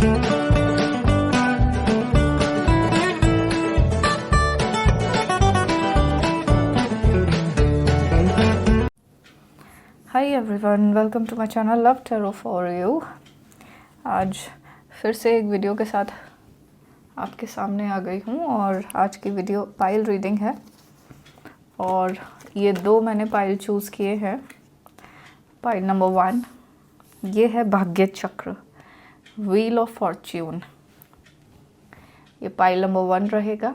Hi everyone, welcome to my channel love tarot for you. आज फिर से एक वीडियो के साथ आपके सामने आ गई हूँ और आज की वीडियो पाइल रीडिंग है। और ये दो मैंने पाइल चूज़ किए हैं। पाइल नंबर 1 ये है भाग्य चक्र, व्हील ऑफ फॉर्च्यून। ये पाइल नंबर 1 रहेगा,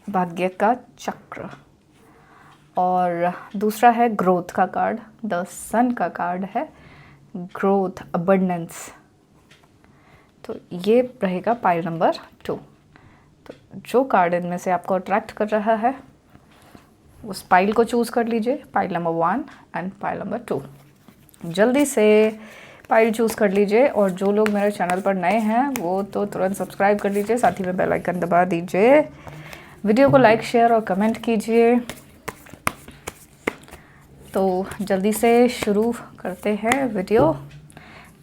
भाग्य का चक्र। और दूसरा है ग्रोथ का कार्ड, द सन का कार्ड है, ग्रोथ, अबंडेंस। तो ये रहेगा पाइल नंबर 2। तो जो कार्ड इनमें से आपको अट्रैक्ट कर रहा है उस पाइल को चूज़ कर लीजिए, pile number 1 and pile number 2। जल्दी से पाइल चूज़ कर लीजिए। और जो लोग मेरे चैनल पर नए हैं वो तो तुरंत सब्सक्राइब कर लीजिए, साथ ही में बेल आइकन दबा दीजिए। वीडियो को लाइक, शेयर और कमेंट कीजिए। तो जल्दी से शुरू करते हैं वीडियो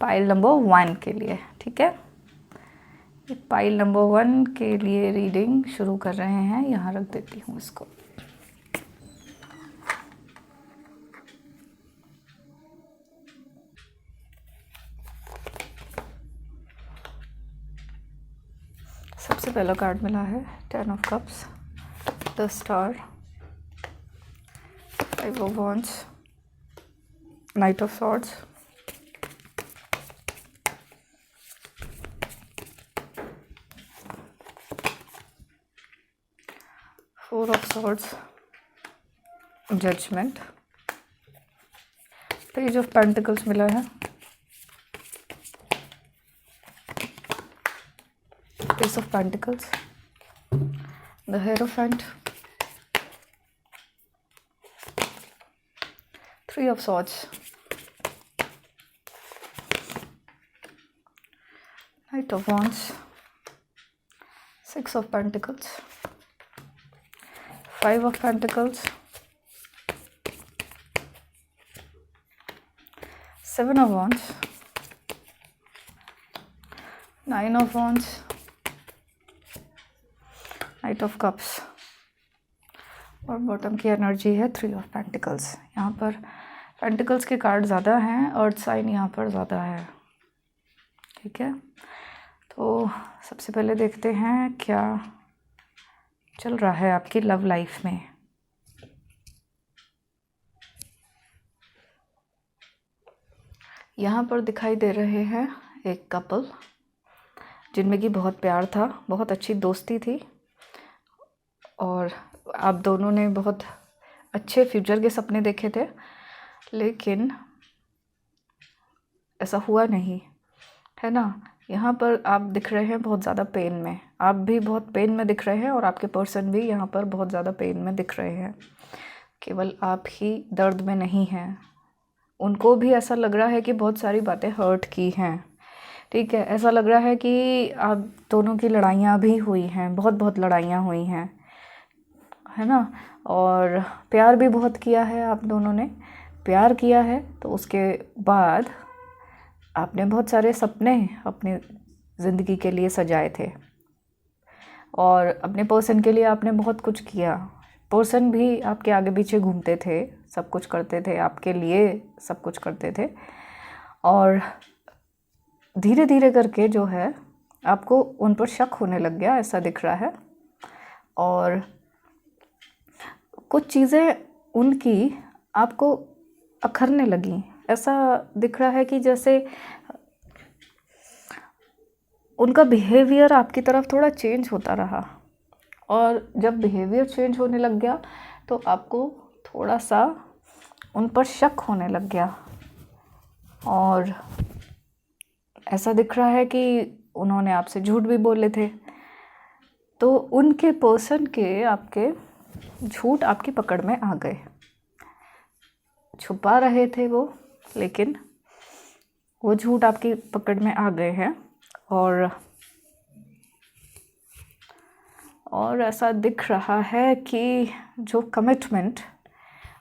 पाइल नंबर 1 के लिए, ठीक है। पाइल नंबर 1 के लिए रीडिंग शुरू कर रहे हैं। यहाँ रख देती हूँ इसको। सबसे पहला कार्ड मिला है 10 of cups, the star, 5 of wands, knight of swords, 4 of swords, judgment, page of pentacles मिला है, page of pentacles, the hierophant, 3 of swords, knight of wands, 6 of pentacles, 5 of Pentacles, 7 of Wands, 9 of Wands, Knight of Cups और bottom की energy है 3 of Pentacles। यहाँ पर pentacles के card ज़्यादा हैं, अर्थ साइन यहाँ पर ज़्यादा है, ठीक है। तो सबसे पहले देखते हैं क्या चल रहा है आपकी लव लाइफ में। यहाँ पर दिखाई दे रहे हैं एक कपल जिनमें कि बहुत प्यार था, बहुत अच्छी दोस्ती थी और आप दोनों ने बहुत अच्छे फ्यूचर के सपने देखे थे, लेकिन ऐसा हुआ नहीं, है ना। यहाँ पर आप दिख रहे हैं बहुत ज़्यादा पेन में, आप भी बहुत पेन में दिख रहे हैं और आपके पर्सन भी यहाँ पर बहुत ज़्यादा पेन में दिख रहे हैं। केवल आप ही दर्द में नहीं हैं, उनको भी ऐसा लग रहा है कि बहुत सारी बातें हर्ट की हैं, ठीक है। ऐसा लग रहा है कि आप दोनों की लड़ाइयाँ भी हुई हैं, बहुत बहुत लड़ाइयाँ हुई हैं, है ना। और प्यार भी बहुत किया है, आप दोनों ने प्यार किया है। तो उसके बाद आपने बहुत सारे सपने अपनी ज़िंदगी के लिए सजाए थे और अपने पर्सन के लिए आपने बहुत कुछ किया। पर्सन भी आपके आगे पीछे घूमते थे, सब कुछ करते थे, आपके लिए सब कुछ करते थे। और धीरे धीरे करके जो है आपको उन पर शक होने लग गया, ऐसा दिख रहा है। और कुछ चीज़ें उनकी आपको अखरने लगी, ऐसा दिख रहा है कि जैसे उनका बिहेवियर आपकी तरफ थोड़ा चेंज होता रहा। और जब बिहेवियर चेंज होने लग गया तो आपको थोड़ा सा उन पर शक होने लग गया। और ऐसा दिख रहा है कि उन्होंने आपसे झूठ भी बोले थे, तो उनके पर्सन के आपके झूठ आपकी पकड़ में आ गए। छुपा रहे थे वो, लेकिन वो झूठ आपकी पकड़ में आ गए हैं। और ऐसा दिख रहा है कि जो कमिटमेंट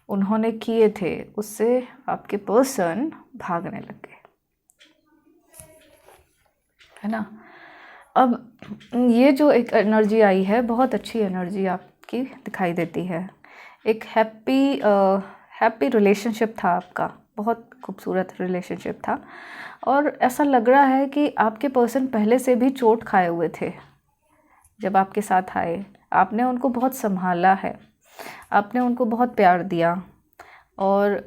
उन्होंने किए थे उससे आपके पर्सन भागने लग गए। है ना। अब ये जो एक एनर्जी आई है, बहुत अच्छी एनर्जी आपकी दिखाई देती है। एक हैप्पी रिलेशनशिप था आपका, बहुत खूबसूरत रिलेशनशिप था, और ऐसा लग रहा है कि आपके पर्सन पहले से भी चोट खाए हुए थे। जब आपके साथ आए, आपने उनको बहुत संभाला है, आपने उनको बहुत प्यार दिया, और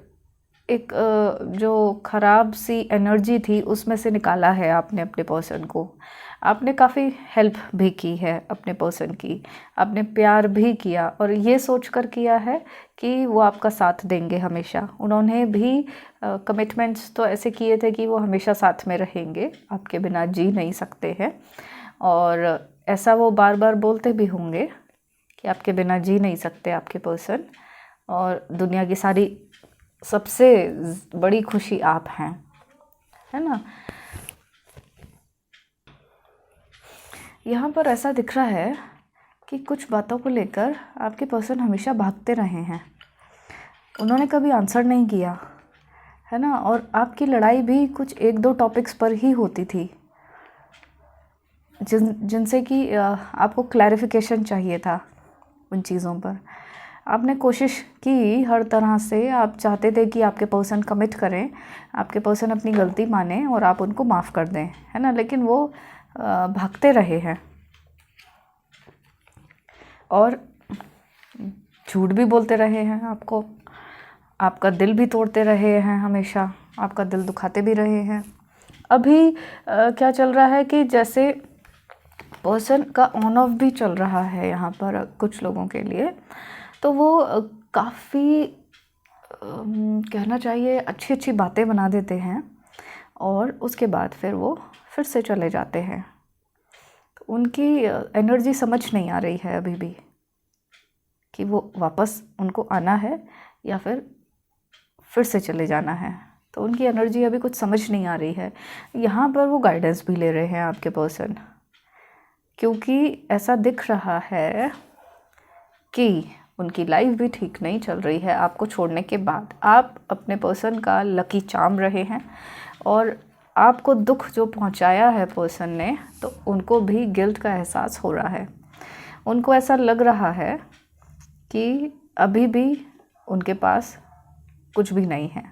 एक जो ख़राब सी एनर्जी थी उसमें से निकाला है आपने अपने पर्सन को। आपने काफ़ी हेल्प भी की है अपने पर्सन की, आपने प्यार भी किया, और ये सोचकर किया है कि वो आपका साथ देंगे हमेशा। उन्होंने भी कमिटमेंट्स तो ऐसे किए थे कि वो हमेशा साथ में रहेंगे, आपके बिना जी नहीं सकते हैं, और ऐसा वो बार बार बोलते भी होंगे कि आपके बिना जी नहीं सकते आपके पर्सन, और दुनिया की सारी सबसे बड़ी खुशी आप हैं, है ना। यहाँ पर ऐसा दिख रहा है कि कुछ बातों को लेकर आपके पर्सन हमेशा भागते रहे हैं, उन्होंने कभी आंसर नहीं किया, है ना। और आपकी लड़ाई भी कुछ एक दो टॉपिक्स पर ही होती थी, जिनसे कि आपको क्लैरिफिकेशन चाहिए था उन चीज़ों पर। आपने कोशिश की हर तरह से, आप चाहते थे कि आपके पर्सन कमिट करें, आपके पर्सन अपनी गलती माने और आप उनको माफ़ कर दें, है ना। लेकिन वो भागते रहे हैं, और झूठ भी बोलते रहे हैं आपको, आपका दिल भी तोड़ते रहे हैं, हमेशा आपका दिल दुखाते भी रहे हैं। अभी क्या चल रहा है कि जैसे पर्सन का ऑन ऑफ भी चल रहा है यहाँ पर कुछ लोगों के लिए, तो वो काफ़ी कहना चाहिए अच्छी अच्छी बातें बना देते हैं, और उसके बाद फिर वो फिर से चले जाते हैं। तो उनकी एनर्जी समझ नहीं आ रही है अभी भी कि वो वापस उनको आना है या फिर से चले जाना है। तो उनकी एनर्जी अभी कुछ समझ नहीं आ रही है। यहाँ पर वो गाइडेंस भी ले रहे हैं आपके पर्सन, क्योंकि ऐसा दिख रहा है कि उनकी लाइफ भी ठीक नहीं चल रही है आपको छोड़ने के बाद। आप अपने पर्सन का लकी चार्म रहे हैं, और आपको दुख जो पहुंचाया है पर्सन ने, तो उनको भी गिल्ट का एहसास हो रहा है। उनको ऐसा लग रहा है कि अभी भी उनके पास कुछ भी नहीं है,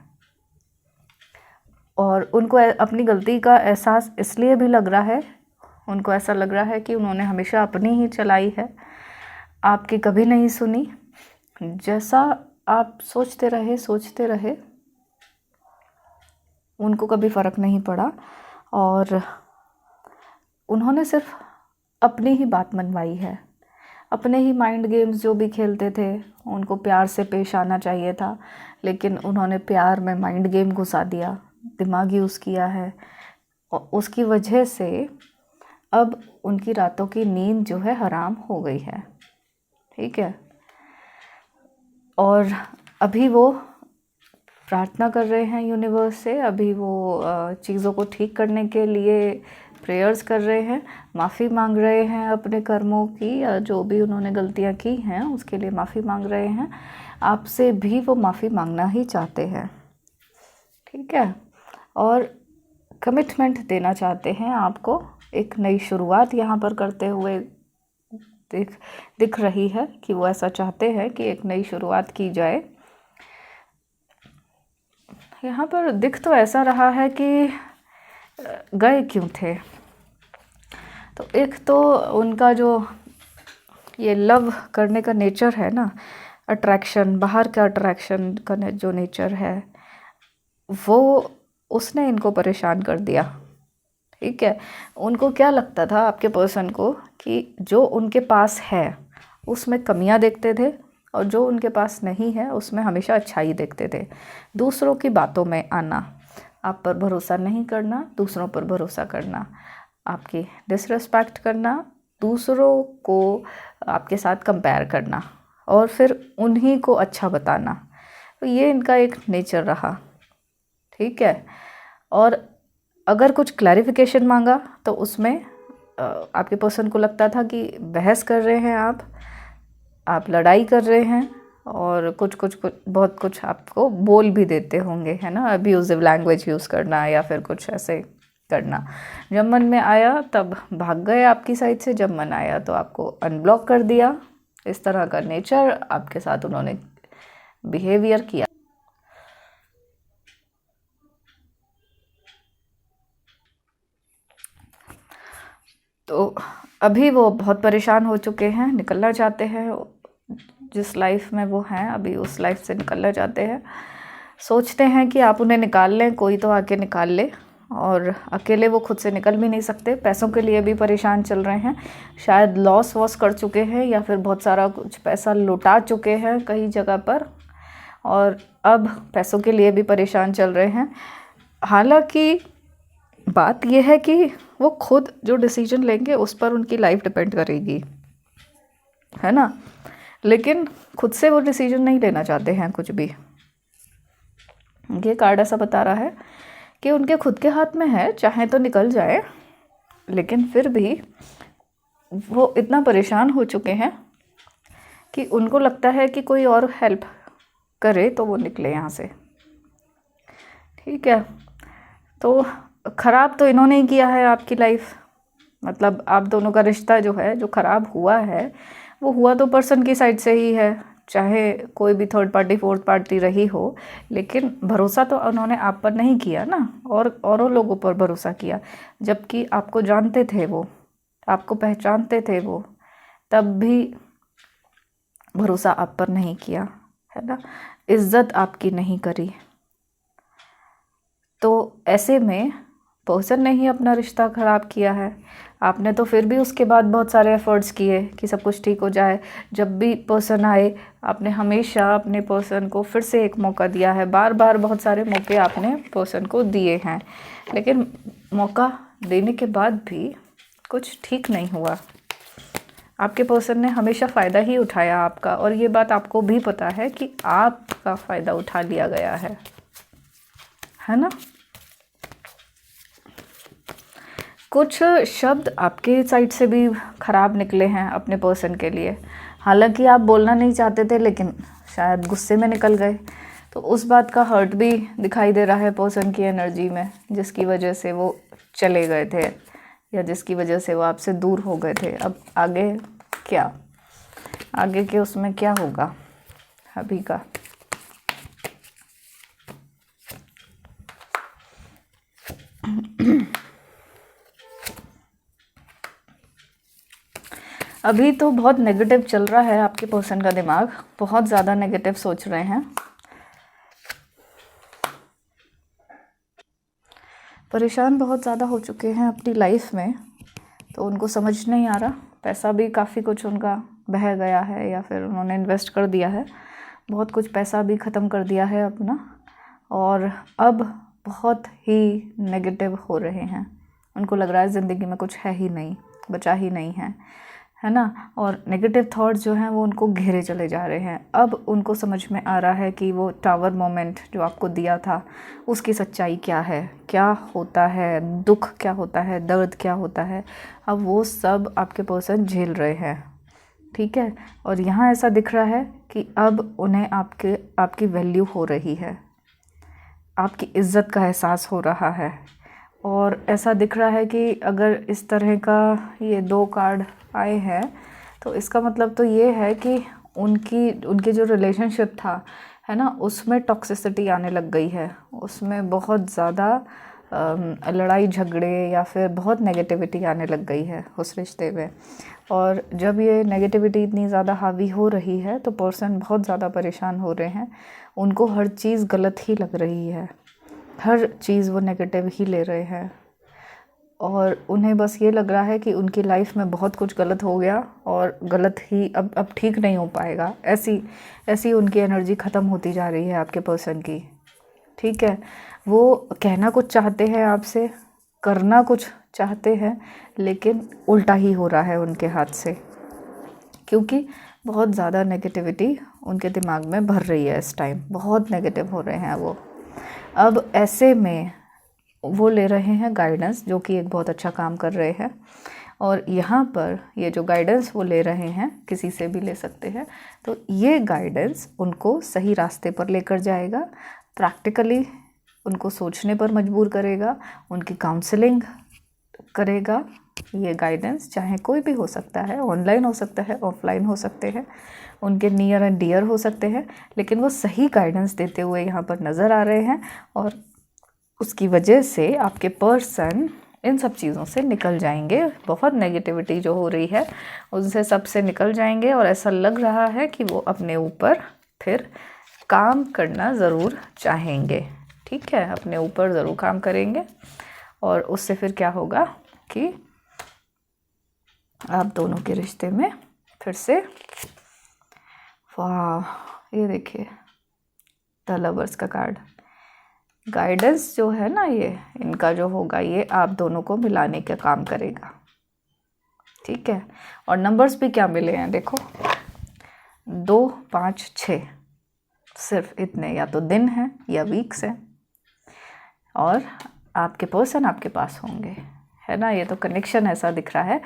और उनको अपनी गलती का एहसास इसलिए भी लग रहा है, उनको ऐसा लग रहा है कि उन्होंने हमेशा अपनी ही चलाई है, आपकी कभी नहीं सुनी। जैसा आप सोचते रहे उनको कभी फ़र्क नहीं पड़ा, और उन्होंने सिर्फ अपनी ही बात मनवाई है। अपने ही माइंड गेम्स जो भी खेलते थे, उनको प्यार से पेश आना चाहिए था, लेकिन उन्होंने प्यार में माइंड गेम घुसा दिया, दिमाग यूज़ किया है, और उसकी वजह से अब उनकी रातों की नींद जो है हराम हो गई है, ठीक है। और अभी वो प्रार्थना कर रहे हैं यूनिवर्स से, अभी वो चीज़ों को ठीक करने के लिए प्रेयर्स कर रहे हैं, माफ़ी मांग रहे हैं अपने कर्मों की, जो भी उन्होंने गलतियां की हैं उसके लिए माफ़ी मांग रहे हैं। आपसे भी वो माफ़ी मांगना ही चाहते हैं, ठीक है। और कमिटमेंट देना चाहते हैं आपको, एक नई शुरुआत यहाँ पर करते हुए दिख रही है कि वो ऐसा चाहते हैं कि एक नई शुरुआत की जाए। यहाँ पर दिख तो ऐसा रहा है कि गए क्यों थे। तो एक तो उनका जो ये लव करने का नेचर है ना, अट्रैक्शन, बाहर का अट्रैक्शन का जो नेचर है, वो उसने इनको परेशान कर दिया, ठीक है। उनको क्या लगता था आपके पर्सन को कि जो उनके पास है उसमें कमियां देखते थे, और जो उनके पास नहीं है उसमें हमेशा अच्छाई देखते थे। दूसरों की बातों में आना, आप पर भरोसा नहीं करना, दूसरों पर भरोसा करना, आपकी डिसरिस्पेक्ट करना, दूसरों को आपके साथ कंपेयर करना, और फिर उन्हीं को अच्छा बताना। तो ये इनका एक नेचर रहा, ठीक है। और अगर कुछ क्लैरिफिकेशन मांगा तो उसमें आपके पर्सन को लगता था कि बहस कर रहे हैं आप लड़ाई कर रहे हैं, और कुछ बहुत कुछ आपको बोल भी देते होंगे, है ना, अब्यूजिव लैंग्वेज यूज़ करना या फिर कुछ ऐसे करना। जब मन में आया तब भाग गए आपकी साइड से, जब मन आया तो आपको अनब्लॉक कर दिया। इस तरह का नेचर आपके साथ उन्होंने बिहेवियर किया। तो अभी वो बहुत परेशान हो चुके हैं, निकलना चाहते हैं जिस लाइफ में वो हैं, अभी उस लाइफ से निकलना चाहते हैं। सोचते हैं कि आप उन्हें निकाल लें, कोई तो आके निकाल ले, और अकेले वो खुद से निकल भी नहीं सकते। पैसों के लिए भी परेशान चल रहे हैं, शायद लॉस वॉस कर चुके हैं या फिर बहुत सारा कुछ पैसा लुटा चुके हैं कई जगह पर, और अब पैसों के लिए भी परेशान चल रहे हैं। हालांकि बात यह है कि वो खुद जो डिसीजन लेंगे उस पर उनकी लाइफ डिपेंड करेगी, है ना। लेकिन खुद से वो डिसीजन नहीं लेना चाहते हैं कुछ भी। ये कार्ड ऐसा बता रहा है कि उनके खुद के हाथ में है, चाहे तो निकल जाए, लेकिन फिर भी वो इतना परेशान हो चुके हैं कि उनको लगता है कि कोई और हेल्प करे तो वो निकले यहाँ से। ठीक है, तो ख़राब तो इन्होंने ही किया है आपकी लाइफ, मतलब आप दोनों का रिश्ता जो है, जो ख़राब हुआ है, वो हुआ तो पर्सन की साइड से ही है, चाहे कोई भी थर्ड पार्टी फोर्थ पार्टी रही हो। लेकिन भरोसा तो उन्होंने आप पर नहीं किया ना, और औरों लोगों पर भरोसा किया, जबकि आपको जानते थे वो, आपको पहचानते थे वो, तब भी भरोसा आप पर नहीं किया, है ना। इज्जत आपकी नहीं करी। तो ऐसे में पर्सन ने ही अपना रिश्ता ख़राब किया है। आपने तो फिर भी उसके बाद बहुत सारे एफ़र्ट्स किए कि सब कुछ ठीक हो जाए। जब भी पर्सन आए, आपने हमेशा अपने पर्सन को फिर से एक मौका दिया है। बार बार बहुत सारे मौके आपने पर्सन को दिए हैं, लेकिन मौका देने के बाद भी कुछ ठीक नहीं हुआ। आपके पर्सन ने हमेशा फ़ायदा ही उठाया आपका, और ये बात आपको भी पता है कि आपका फ़ायदा उठा लिया गया है ना। कुछ शब्द आपके साइड से भी ख़राब निकले हैं अपने पर्सन के लिए। हालांकि आप बोलना नहीं चाहते थे, लेकिन शायद गुस्से में निकल गए, तो उस बात का हर्ट भी दिखाई दे रहा है पर्सन की एनर्जी में, जिसकी वजह से वो चले गए थे या जिसकी वजह से वो आपसे दूर हो गए थे। अब आगे क्या, आगे के उसमें क्या होगा अभी का। अभी तो बहुत नेगेटिव चल रहा है आपके पर्सन का दिमाग, बहुत ज़्यादा नेगेटिव सोच रहे हैं, परेशान बहुत ज़्यादा हो चुके हैं अपनी लाइफ में। तो उनको समझ नहीं आ रहा, पैसा भी काफ़ी कुछ उनका बह गया है या फिर उन्होंने इन्वेस्ट कर दिया है, बहुत कुछ पैसा भी ख़त्म कर दिया है अपना, और अब बहुत ही नेगेटिव हो रहे हैं। उनको लग रहा है ज़िंदगी में कुछ है ही नहीं, बचा ही नहीं है ना। और नेगेटिव थॉट्स जो हैं वो उनको घेरे चले जा रहे हैं। अब उनको समझ में आ रहा है कि वो टावर मोमेंट जो आपको दिया था उसकी सच्चाई क्या है, क्या होता है, दुख क्या होता है, दर्द क्या होता है। अब वो सब आपके पर्सन झेल रहे हैं, ठीक है। और यहाँ ऐसा दिख रहा है कि अब उन्हें आपकी वैल्यू हो रही है, आपकी इज़्ज़त का एहसास हो रहा है। और ऐसा दिख रहा है कि अगर इस तरह का ये 2 कार्ड आए हैं, तो इसका मतलब तो ये है कि उनके जो रिलेशनशिप था, है ना, उसमें टॉक्सिसिटी आने लग गई है, उसमें बहुत ज़्यादा लड़ाई झगड़े या फिर बहुत नेगेटिविटी आने लग गई है उस रिश्ते में। और जब ये नेगेटिविटी इतनी ज़्यादा हावी हो रही है तो पर्सन बहुत ज़्यादा परेशान हो रहे हैं। उनको हर चीज़ गलत ही लग रही है, हर चीज़ वो नेगेटिव ही ले रहे हैं, और उन्हें बस ये लग रहा है कि उनकी लाइफ में बहुत कुछ गलत हो गया और गलत ही अब ठीक नहीं हो पाएगा। ऐसी उनकी एनर्जी ख़त्म होती जा रही है आपके पर्सन की, ठीक है। वो कहना कुछ चाहते हैं आपसे, करना कुछ चाहते हैं, लेकिन उल्टा ही हो रहा है उनके हाथ से, क्योंकि बहुत ज़्यादा नेगेटिविटी उनके दिमाग में भर रही है इस टाइम, बहुत नेगेटिव हो रहे हैं वो। अब ऐसे में वो ले रहे हैं गाइडेंस, जो कि एक बहुत अच्छा काम कर रहे हैं। और यहाँ पर ये जो गाइडेंस वो ले रहे हैं, किसी से भी ले सकते हैं, तो ये गाइडेंस उनको सही रास्ते पर लेकर जाएगा, प्रैक्टिकली उनको सोचने पर मजबूर करेगा, उनकी काउंसलिंग करेगा। ये गाइडेंस चाहे कोई भी हो सकता है, ऑनलाइन हो सकता है, ऑफलाइन हो सकते हैं, उनके नियर एंड डियर हो सकते हैं, लेकिन वो सही गाइडेंस देते हुए यहाँ पर नज़र आ रहे हैं। और उसकी वजह से आपके पर्सन इन सब चीज़ों से निकल जाएंगे। बहुत नेगेटिविटी जो हो रही है उनसे सबसे निकल जाएंगे, और ऐसा लग रहा है कि वो अपने ऊपर फिर काम करना ज़रूर चाहेंगे। ठीक है, अपने ऊपर ज़रूर काम करेंगे, और उससे फिर क्या होगा कि आप दोनों के रिश्ते में फिर से, वाह, ये देखिए द लवर्स का कार्ड। गाइडेंस जो है ना, ये इनका जो होगा, ये आप दोनों को मिलाने का काम करेगा। ठीक है, और नंबर्स भी क्या मिले हैं देखो, 2, 5, 6, सिर्फ इतने, या तो दिन हैं या वीक्स हैं, और आपके पर्सन आपके पास होंगे, है ना। ये तो कनेक्शन ऐसा दिख रहा है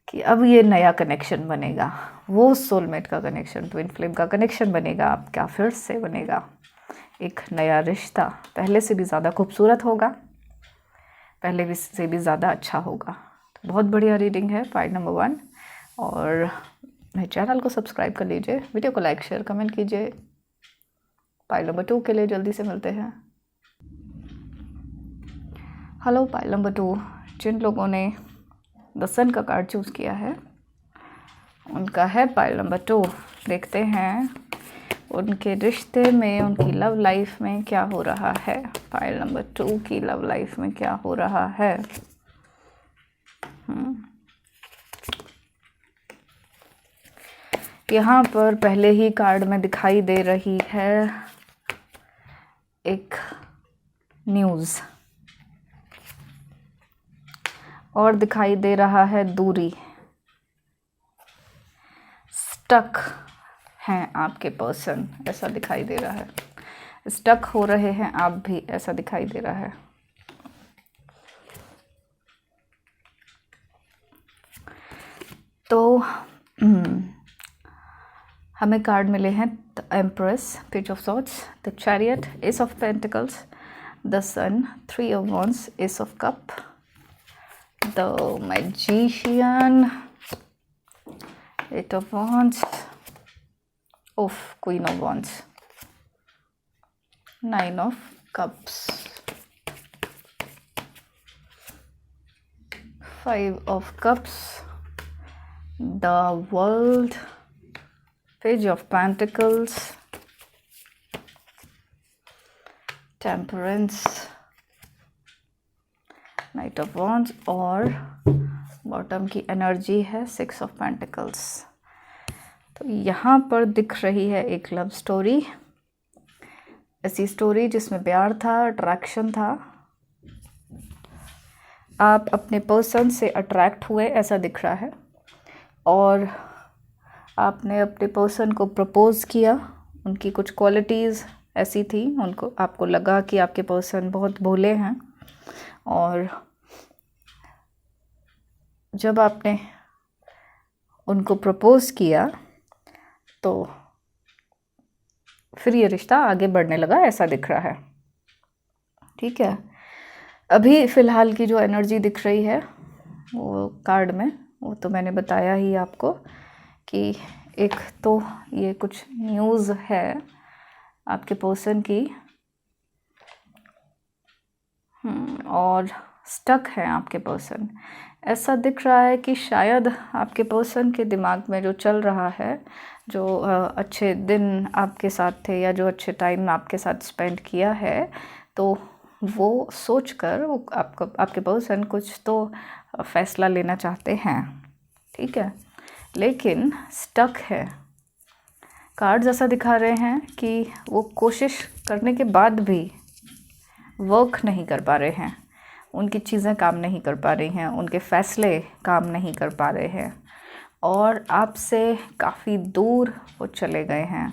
कि अब ये नया कनेक्शन बनेगा, वो सोलमेट का कनेक्शन, ट्विन फ्लेम का कनेक्शन बनेगा आपका, फिर से बनेगा एक नया रिश्ता, पहले से भी ज़्यादा खूबसूरत होगा, पहले से भी ज़्यादा अच्छा होगा। तो बहुत बढ़िया रीडिंग है पाइल नंबर 1, और मेरे चैनल को सब्सक्राइब कर लीजिए, वीडियो को लाइक शेयर कमेंट कीजिए। पाइल नंबर 2 के लिए जल्दी से मिलते हैं। हेलो पाइल नंबर 2, जिन लोगों ने द सन का कार्ड चूज़ किया है उनका है पाइल नंबर 2। देखते हैं उनके रिश्ते में, उनकी लव लाइफ में क्या हो रहा है। पाइल नंबर 2 की लव लाइफ में क्या हो रहा है। यहाँ पर पहले ही कार्ड में दिखाई दे रही है एक न्यूज़, और दिखाई दे रहा है दूरी। स्टक हैं आपके पर्सन, ऐसा दिखाई दे रहा है। स्टक हो रहे हैं आप भी, ऐसा दिखाई दे रहा है। तो हमें कार्ड मिले हैं the empress, page of swords, the chariot, ace of pentacles, the sun, 3 of wands, ace of cup, the magician, 8 of wands, queen of wands, 9 of cups, 5 of cups, the world, page of pentacles, temperance, night of wands, और bottom की energy है 6 of pentacles. तो यहाँ पर दिख रही है एक लव स्टोरी, ऐसी स्टोरी जिसमें प्यार था, अट्रैक्शन था। आप अपने पर्सन से अट्रैक्ट हुए ऐसा दिख रहा है, और आपने अपने पर्सन को प्रपोज़ किया। उनकी कुछ क्वालिटीज़ ऐसी थी, उनको आपको लगा कि आपके पर्सन बहुत भोले हैं, और जब आपने उनको प्रपोज़ किया तो फिर ये रिश्ता आगे बढ़ने लगा, ऐसा दिख रहा है। ठीक है, अभी फ़िलहाल की जो एनर्जी दिख रही है वो कार्ड में, वो तो मैंने बताया ही आपको कि एक तो ये कुछ न्यूज़ है आपके पर्सन की, और स्टक है आपके पर्सन। ऐसा दिख रहा है कि शायद आपके पर्सन के दिमाग में जो चल रहा है, जो अच्छे दिन आपके साथ थे या जो अच्छे टाइम आपके साथ स्पेंड किया है, तो वो सोचकर वो आपके पर्सन कुछ तो फैसला लेना चाहते हैं। ठीक है, लेकिन स्टक है। कार्ड्स ऐसा दिखा रहे हैं कि वो कोशिश करने के बाद भी वर्क नहीं कर पा रहे हैं, उनकी चीज़ें काम नहीं कर पा रही हैं, उनके फ़ैसले काम नहीं कर पा रहे हैं, और आपसे काफ़ी दूर वो चले गए हैं।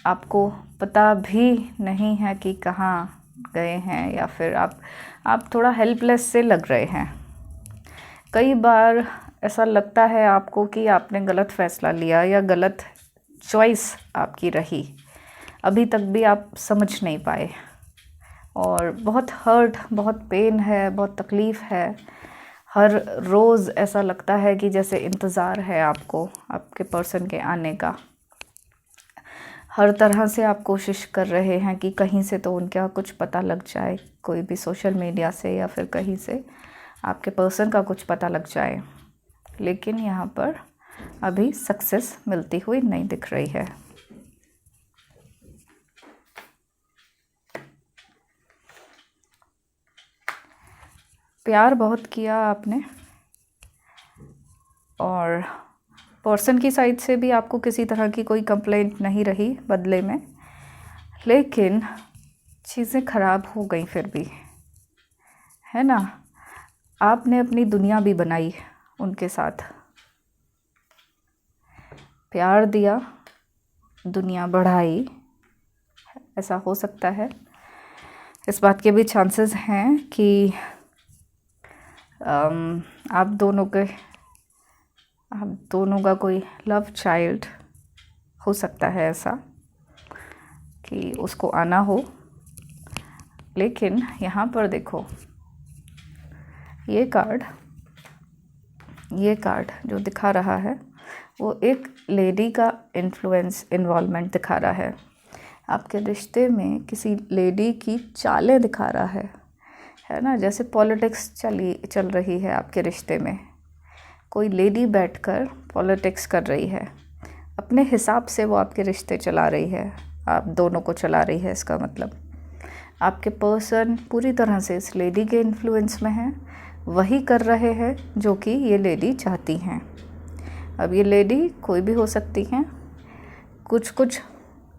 आपको पता भी नहीं है कि कहाँ गए हैं, या फिर आप थोड़ा हेल्पलेस से लग रहे हैं। कई बार ऐसा लगता है आपको कि आपने गलत फ़ैसला लिया या गलत चॉइस आपकी रही, अभी तक भी आप समझ नहीं पाए। और बहुत हर्ट, बहुत पेन है, बहुत तकलीफ़ है। हर रोज़ ऐसा लगता है कि जैसे इंतज़ार है आपको आपके पर्सन के आने का। हर तरह से आप कोशिश कर रहे हैं कि कहीं से तो उनका कुछ पता लग जाए, कोई भी सोशल मीडिया से या फिर कहीं से आपके पर्सन का कुछ पता लग जाए, लेकिन यहाँ पर अभी सक्सेस मिलती हुई नहीं दिख रही है। प्यार बहुत किया आपने और पर्सन की साइड से भी आपको किसी तरह की कोई कंप्लेंट नहीं रही बदले में, लेकिन चीज़ें ख़राब हो गई फिर भी, है ना। आपने अपनी दुनिया भी बनाई उनके साथ, प्यार दिया, दुनिया बढ़ाई, ऐसा हो सकता है। इस बात के भी चांसेस हैं कि आप दोनों का कोई लव चाइल्ड हो सकता है, ऐसा कि उसको आना हो। लेकिन यहाँ पर देखो, ये कार्ड जो दिखा रहा है वो एक लेडी का इन्वॉल्वमेंट दिखा रहा है। आपके रिश्ते में किसी लेडी की चालें दिखा रहा है ना। जैसे पॉलिटिक्स चल रही है आपके रिश्ते में, कोई लेडी बैठकर पॉलिटिक्स कर रही है, अपने हिसाब से वो आपके रिश्ते चला रही है, आप दोनों को चला रही है। इसका मतलब आपके पर्सन पूरी तरह से इस लेडी के इन्फ्लुएंस में हैं, वही कर रहे हैं जो कि ये लेडी चाहती हैं। अब ये लेडी कोई भी हो सकती हैं, कुछ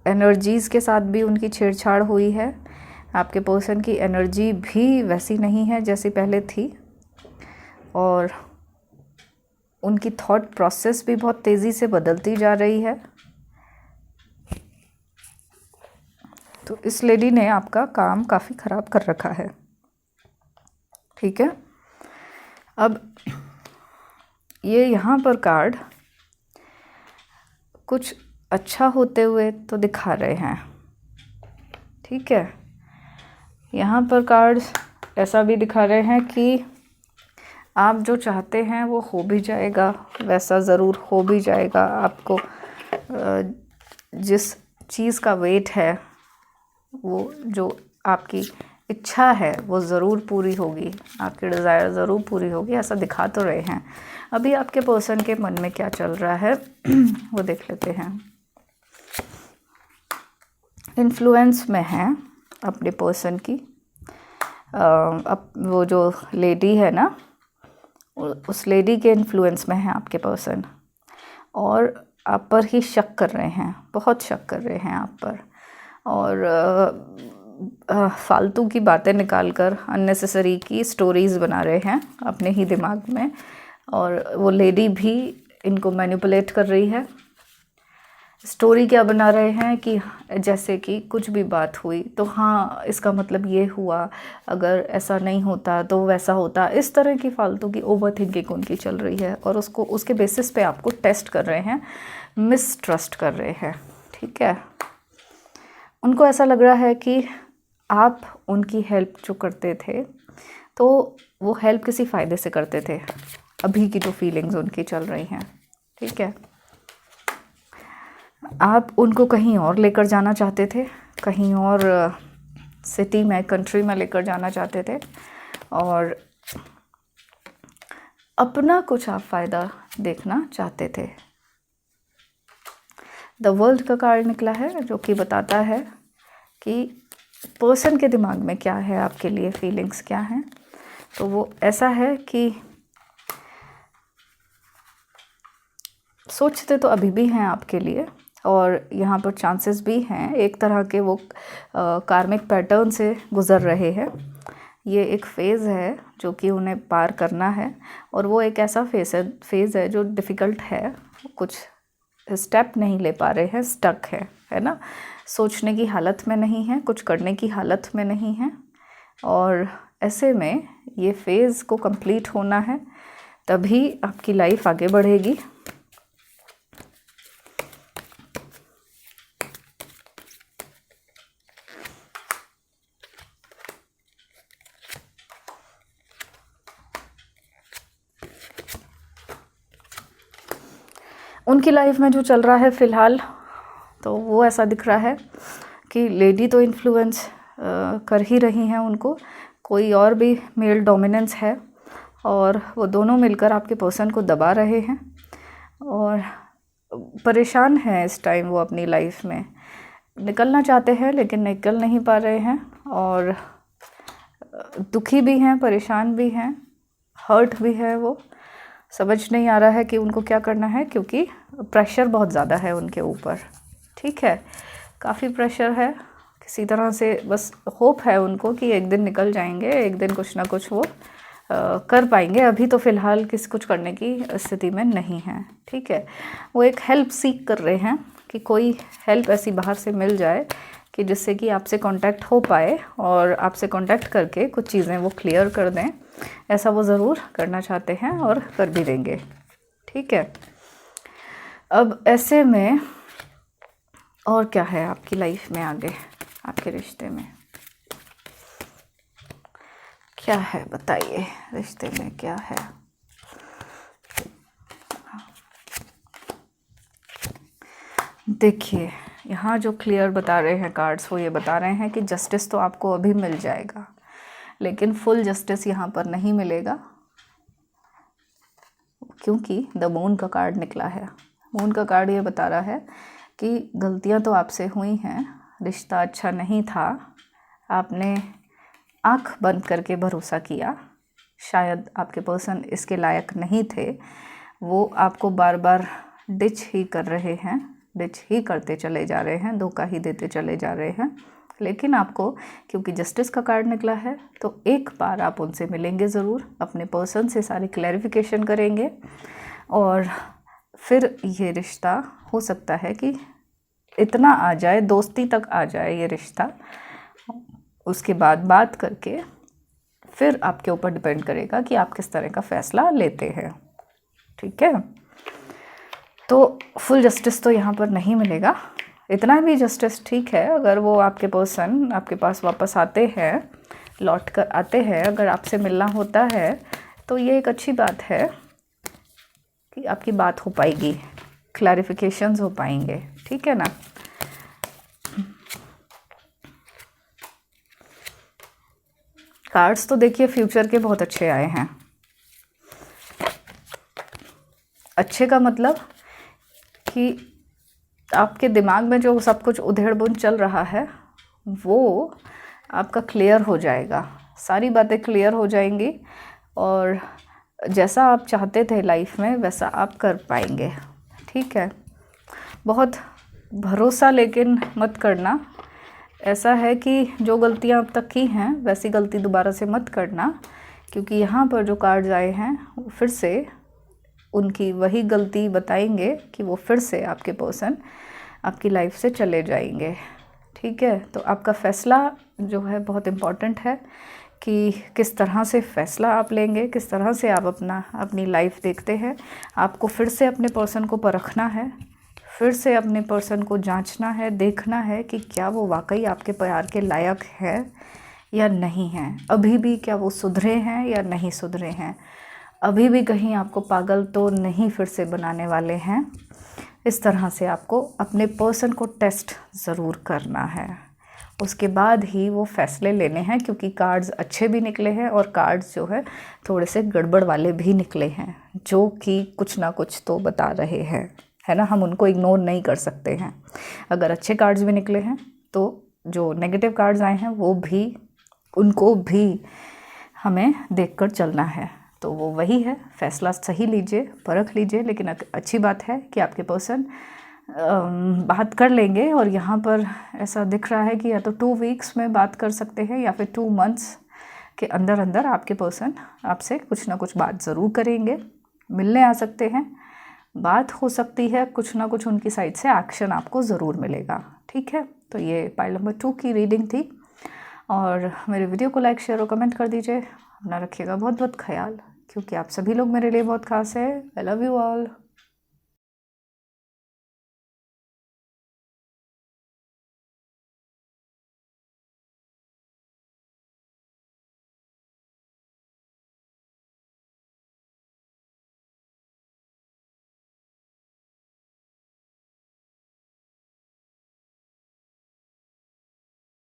एनर्जीज़ के साथ भी उनकी छेड़छाड़ हुई है। आपके पर्सन की एनर्जी भी वैसी नहीं है जैसी पहले थी, और उनकी थॉट प्रोसेस भी बहुत तेज़ी से बदलती जा रही है। तो इस लेडी ने आपका काम काफ़ी ख़राब कर रखा है, ठीक है। अब ये यहाँ पर कार्ड कुछ अच्छा होते हुए तो दिखा रहे हैं, ठीक है। यहाँ पर कार्ड्स ऐसा भी दिखा रहे हैं कि आप जो चाहते हैं वो हो भी जाएगा, वैसा ज़रूर हो भी जाएगा। आपको जिस चीज़ का वेट है, वो जो आपकी इच्छा है वो ज़रूर पूरी होगी, आपकी डिज़ायर ज़रूर पूरी होगी, ऐसा दिखा तो रहे हैं। अभी आपके पर्सन के मन में क्या चल रहा है वो देख लेते हैं। इन्फ्लुएंस में है अपने पर्सन की, अब वो जो लेडी है ना, उस लेडी के इन्फ्लुएंस में है आपके पर्सन, और आप पर ही शक कर रहे हैं, बहुत शक कर रहे हैं आप पर, और फालतू की बातें निकालकर अननेसेसरी की स्टोरीज़ बना रहे हैं अपने ही दिमाग में, और वो लेडी भी इनको मैनिपुलेट कर रही है। स्टोरी क्या बना रहे हैं कि जैसे कि कुछ भी बात हुई तो हाँ इसका मतलब ये हुआ, अगर ऐसा नहीं होता तो वैसा होता, इस तरह की फालतू की ओवर थिंकिंग उनकी चल रही है, और उसके बेसिस पे आपको टेस्ट कर रहे हैं, मिसट्रस्ट कर रहे हैं, ठीक है। उनको ऐसा लग रहा है कि आप उनकी हेल्प जो करते थे तो वो हेल्प किसी फ़ायदे से करते थे, अभी की जो फीलिंग्स उनकी चल रही हैं, ठीक है। आप उनको कहीं और लेकर जाना चाहते थे, कहीं और सिटी में, कंट्री में लेकर जाना चाहते थे, और अपना कुछ आप फ़ायदा देखना चाहते थे। द वर्ल्ड का कार्ड निकला है जो कि बताता है कि पर्सन के दिमाग में क्या है, आपके लिए फीलिंग्स क्या हैं। तो वो ऐसा है कि सोचते तो अभी भी हैं आपके लिए, और यहाँ पर चांसेस भी हैं एक तरह के वो कार्मिक पैटर्न से गुज़र रहे हैं। ये एक फ़ेज़ है जो कि उन्हें पार करना है, और वो एक ऐसा फेज़ है जो डिफ़िकल्ट है, कुछ स्टेप नहीं ले पा रहे हैं, स्टक है ना, सोचने की हालत में नहीं है, कुछ करने की हालत में नहीं है, और ऐसे में ये फ़ेज़ को कंप्लीट होना है, तभी आपकी लाइफ आगे बढ़ेगी। उनकी लाइफ में जो चल रहा है फ़िलहाल, तो वो ऐसा दिख रहा है कि लेडी तो इन्फ्लुएंस कर ही रही हैं उनको, कोई और भी मेल डोमिनेंस है और वो दोनों मिलकर आपके पर्सन को दबा रहे हैं और परेशान हैं इस टाइम। वो अपनी लाइफ में निकलना चाहते हैं लेकिन निकल नहीं पा रहे हैं और दुखी भी हैं, परेशान भी हैं, हर्ट भी है। वो समझ नहीं आ रहा है कि उनको क्या करना है, क्योंकि प्रेशर बहुत ज़्यादा है उनके ऊपर। ठीक है, काफ़ी प्रेशर है। किसी तरह से बस होप है उनको कि एक दिन निकल जाएंगे, एक दिन कुछ ना कुछ वो कर पाएंगे। अभी तो फ़िलहाल किसी कुछ करने की स्थिति में नहीं है। ठीक है, वो एक हेल्प सीख कर रहे हैं कि कोई हेल्प ऐसी बाहर से मिल जाए कि जिससे कि आपसे कांटेक्ट हो पाए और आपसे कांटेक्ट करके कुछ चीज़ें वो क्लियर कर दें। ऐसा वो ज़रूर करना चाहते हैं और कर भी देंगे। ठीक है, अब ऐसे में और क्या है आपकी लाइफ में आगे, आपके रिश्ते में क्या है, बताइए। रिश्ते में क्या है? देखिए, यहाँ जो क्लियर बता रहे हैं कार्ड्स, वो ये बता रहे हैं कि जस्टिस तो आपको अभी मिल जाएगा, लेकिन फुल जस्टिस यहाँ पर नहीं मिलेगा, क्योंकि द मून का कार्ड निकला है। मून का कार्ड ये बता रहा है कि गलतियाँ तो आपसे हुई हैं, रिश्ता अच्छा नहीं था, आपने आँख बंद करके भरोसा किया, शायद आपके पर्सन इसके लायक नहीं थे, वो आपको बार बार डिच ही कर रहे हैं, डिच ही करते चले जा रहे हैं, धोखा ही देते चले जा रहे हैं। लेकिन आपको, क्योंकि जस्टिस का कार्ड निकला है, तो एक बार आप उनसे मिलेंगे ज़रूर, अपने पर्सन से सारी क्लैरिफिकेशन करेंगे और फिर ये रिश्ता हो सकता है कि इतना आ जाए, दोस्ती तक आ जाए ये रिश्ता। उसके बाद बात करके फिर आपके ऊपर डिपेंड करेगा कि आप किस तरह का फ़ैसला लेते हैं। ठीक है, तो फुल जस्टिस तो यहाँ पर नहीं मिलेगा। इतना भी जस्टिस ठीक है, अगर वो आपके पर्सन आपके पास वापस आते हैं, लौट कर आते हैं, अगर आपसे मिलना होता है, तो ये एक अच्छी बात है कि आपकी बात हो पाएगी, क्लैरिफिकेशंस हो पाएंगे। ठीक है ना। कार्ड्स तो देखिए फ्यूचर के बहुत अच्छे आए हैं। अच्छे का मतलब कि आपके दिमाग में जो सब कुछ उधेड़-बुन चल रहा है, वो आपका क्लियर हो जाएगा, सारी बातें क्लियर हो जाएंगी और जैसा आप चाहते थे लाइफ में वैसा आप कर पाएंगे। ठीक है, बहुत भरोसा लेकिन मत करना। ऐसा है कि जो गलतियां अब तक की हैं वैसी गलती दोबारा से मत करना, क्योंकि यहाँ पर जो कार्ड्स आए हैं वो फिर से उनकी वही गलती बताएंगे कि वो फिर से आपके पर्सन आपकी लाइफ से चले जाएंगे। ठीक है, तो आपका फ़ैसला जो है बहुत इम्पॉर्टेंट है कि किस तरह से फ़ैसला आप लेंगे, किस तरह से आप अपनी लाइफ देखते हैं। आपको फिर से अपने पर्सन को परखना है, फिर से अपने पर्सन को जांचना है, देखना है कि क्या वो वाकई आपके प्यार के लायक है या नहीं है। अभी भी क्या वो सुधरे हैं या नहीं सुधरे हैं, अभी भी कहीं आपको पागल तो नहीं फिर से बनाने वाले हैं। इस तरह से आपको अपने पर्सन को टेस्ट ज़रूर करना है, उसके बाद ही वो फ़ैसले लेने हैं, क्योंकि कार्ड्स अच्छे भी निकले हैं और कार्ड्स जो है थोड़े से गड़बड़ वाले भी निकले हैं, जो कि कुछ ना कुछ तो बता रहे हैं, है ना। हम उनको इग्नोर नहीं कर सकते हैं। अगर अच्छे कार्ड्स भी निकले हैं तो जो नेगेटिव कार्ड्स आए हैं वो भी, उनको भी हमें देखकर चलना है। तो वो वही है, फ़ैसला सही लीजिए, परख लीजिए। लेकिन अच्छी बात है कि आपके पर्सन बात कर लेंगे और यहाँ पर ऐसा दिख रहा है कि या तो 2 वीक्स में बात कर सकते हैं या फिर 2 मंथ्स के अंदर अंदर आपके पर्सन आपसे कुछ ना कुछ बात ज़रूर करेंगे, मिलने आ सकते हैं, बात हो सकती है, कुछ ना कुछ उनकी साइड से एक्शन आपको ज़रूर मिलेगा। ठीक है, तो ये पाइल नंबर 2 की रीडिंग थी और मेरे वीडियो को लाइक, शेयर और कमेंट कर दीजिए। अपना रखिएगा बहुत बहुत ख्याल, क्योंकि आप सभी लोग मेरे लिए बहुत खास है। I love you all.